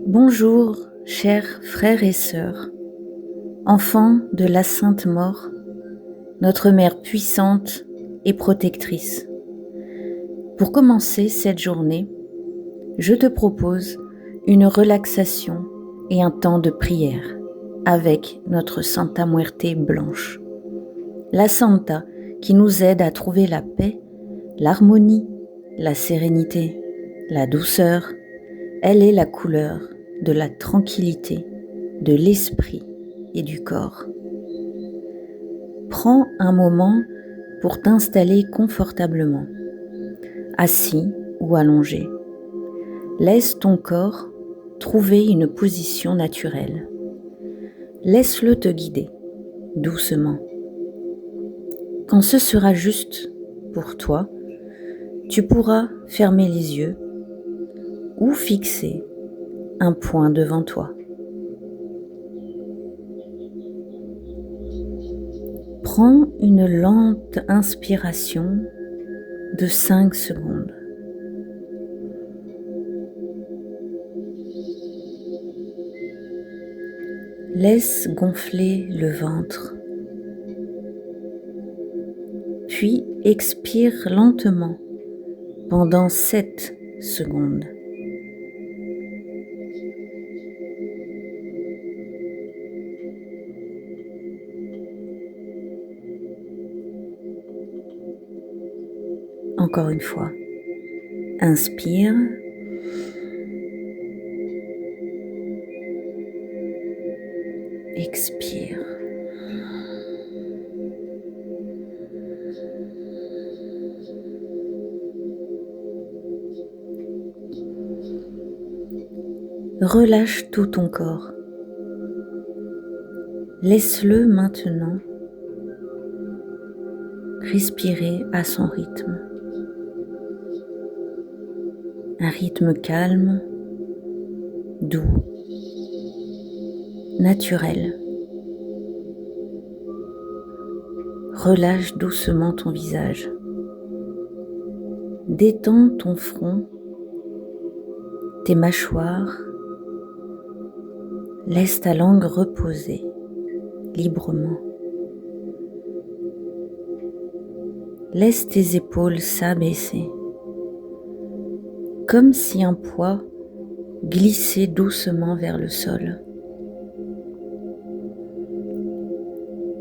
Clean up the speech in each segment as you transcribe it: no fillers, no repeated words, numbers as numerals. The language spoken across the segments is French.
Bonjour, chers frères et sœurs, enfants de la Sainte Mort, notre Mère puissante et protectrice. Pour commencer cette journée, je te propose une relaxation et un temps de prière avec notre Santa Muerte blanche. La Santa qui nous aide à trouver la paix, l'harmonie, la sérénité, la douceur. Elle est la couleur de la tranquillité, de l'esprit et du corps. Prends un moment pour t'installer confortablement, assis ou allongé. Laisse ton corps trouver une position naturelle. Laisse-le te guider, doucement. Quand ce sera juste pour toi, tu pourras fermer les yeux ou fixer un point devant toi. Prends une lente inspiration de 5 secondes. Laisse gonfler le ventre. Puis expire lentement pendant 7 secondes. Encore une fois, inspire. Expire. Relâche tout ton corps. Laisse-le maintenant respirer à son rythme. Un rythme calme, doux, naturel. Relâche doucement ton visage. Détends ton front, tes mâchoires. Laisse ta langue reposer librement. Laisse tes épaules s'abaisser, comme si un poids glissait doucement vers le sol.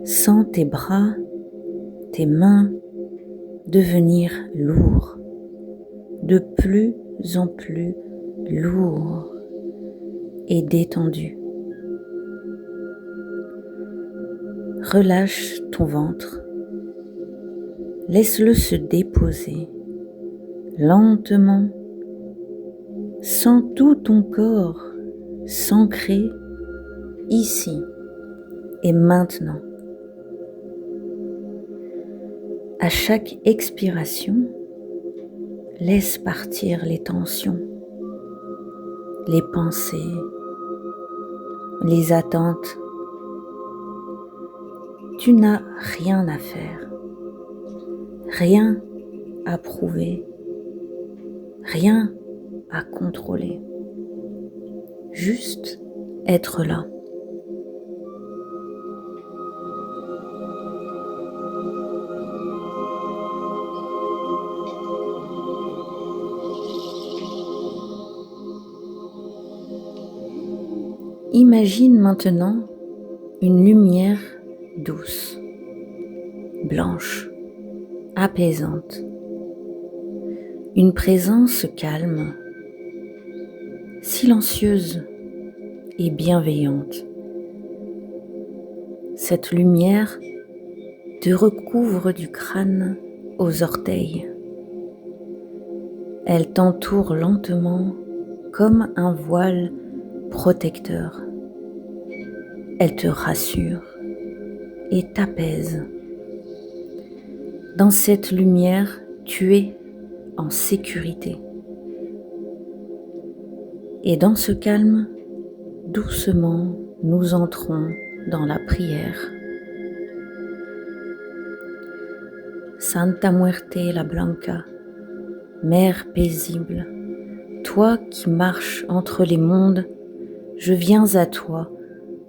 Sens tes bras, tes mains devenir lourds, de plus en plus lourds et détendus. Relâche ton ventre. Laisse-le se déposer lentement. Sens tout ton corps s'ancrer ici et maintenant. À chaque expiration, laisse partir les tensions, les pensées, les attentes. Tu n'as rien à faire, rien à prouver, rien à contrôler. Juste être là. Imagine maintenant une lumière douce, blanche, apaisante, une présence calme, silencieuse et bienveillante. Cette lumière te recouvre du crâne aux orteils. Elle t'entoure lentement comme un voile protecteur. Elle te rassure et t'apaise. Dans cette lumière, tu es en sécurité. Et dans ce calme, doucement, nous entrons dans la prière. Santa Muerte la Blanca, Mère paisible, toi qui marches entre les mondes je viens à toi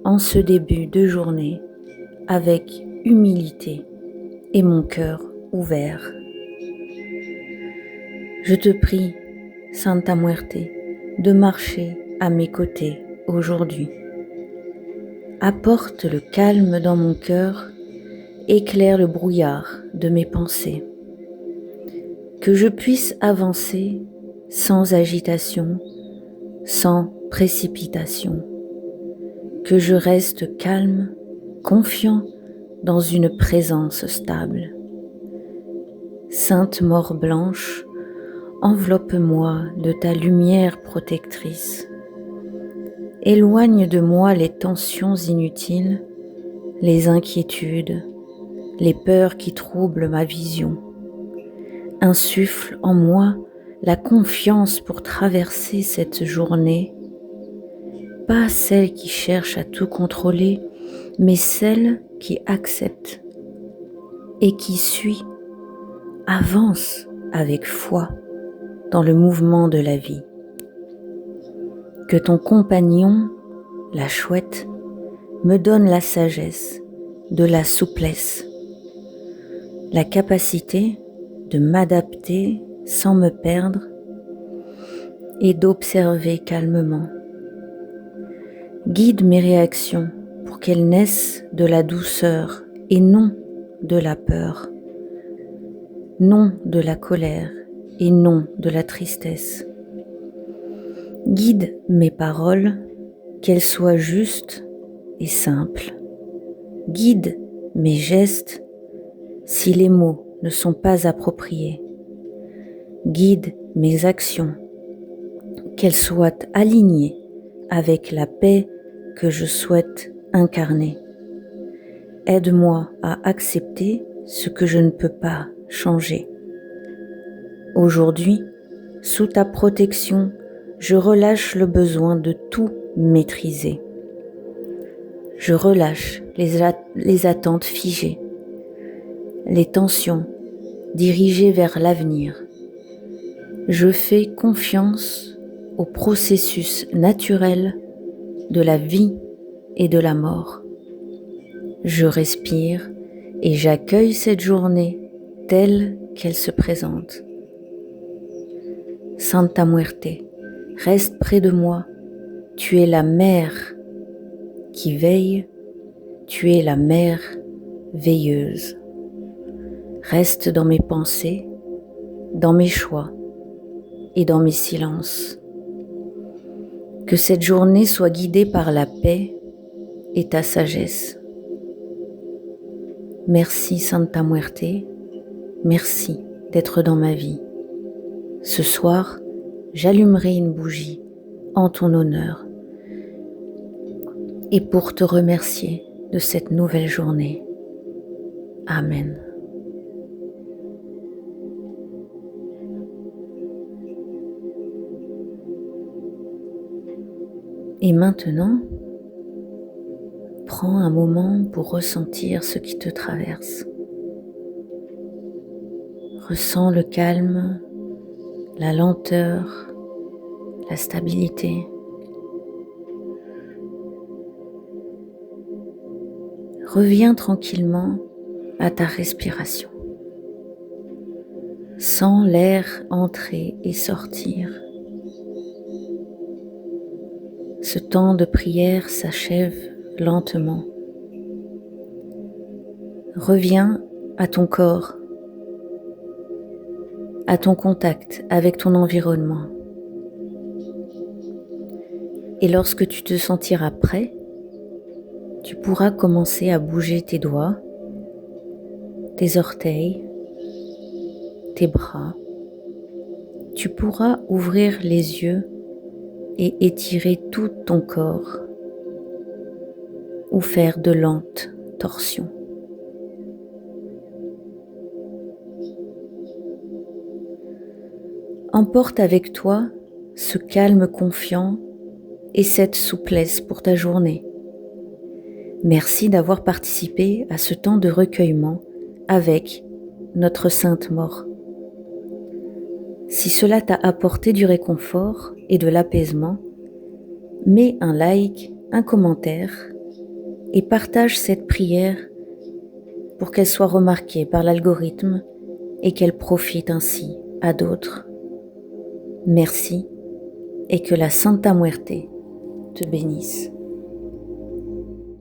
en ce début de journée avec humilité et mon cœur ouvert. Je te prie, Santa Muerte, de marcher à mes côtés aujourd'hui. Apporte le calme dans mon cœur, éclaire le brouillard de mes pensées. Que je puisse avancer sans agitation, sans précipitation. Que je reste calme, confiant dans une présence stable. Sainte Mort Blanche, enveloppe-moi de ta lumière protectrice. Éloigne de moi les tensions inutiles, les inquiétudes, les peurs qui troublent ma vision. Insuffle en moi la confiance pour traverser cette journée, pas celle qui cherche à tout contrôler, mais celle qui accepte et qui suit, avance avec foi dans le mouvement de la vie. Que ton compagnon, la chouette, me donne la sagesse, de la souplesse, la capacité de m'adapter sans me perdre et d'observer calmement. Guide mes réactions pour qu'elles naissent de la douceur et non de la peur, non de la colère et non de la tristesse. Guide mes paroles, qu'elles soient justes et simples. Guide mes gestes si les mots ne sont pas appropriés. Guide mes actions, qu'elles soient alignées avec la paix que je souhaite incarner. Aide-moi à accepter ce que je ne peux pas changer. Aujourd'hui, sous ta protection, je relâche le besoin de tout maîtriser. Je relâche les attentes figées, les tensions dirigées vers l'avenir. Je fais confiance au processus naturel de la vie et de la mort. Je respire et j'accueille cette journée telle qu'elle se présente. Santa Muerte, reste près de moi, tu es la mère qui veille, tu es la mère veilleuse. Reste dans mes pensées, dans mes choix et dans mes silences. Que cette journée soit guidée par la paix et ta sagesse. Merci Santa Muerte, merci d'être dans ma vie. Ce soir, j'allumerai une bougie en ton honneur et pour te remercier de cette nouvelle journée. Amen. Et maintenant, prends un moment pour ressentir ce qui te traverse. Ressens le calme, la lenteur, la stabilité. Reviens tranquillement à ta respiration. Sens l'air entrer et sortir. Ce temps de prière s'achève lentement. Reviens à ton corps, à ton contact avec ton environnement. Et lorsque tu te sentiras prêt, tu pourras commencer à bouger tes doigts, tes orteils, tes bras. Tu pourras ouvrir les yeux et étirer tout ton corps ou faire de lentes torsions. Emporte avec toi ce calme confiant et cette souplesse pour ta journée. Merci d'avoir participé à ce temps de recueillement avec notre Sainte Mort. Si cela t'a apporté du réconfort et de l'apaisement, mets un like, un commentaire et partage cette prière pour qu'elle soit remarquée par l'algorithme et qu'elle profite ainsi à d'autres. Merci et que la Santa Muerte te bénisse.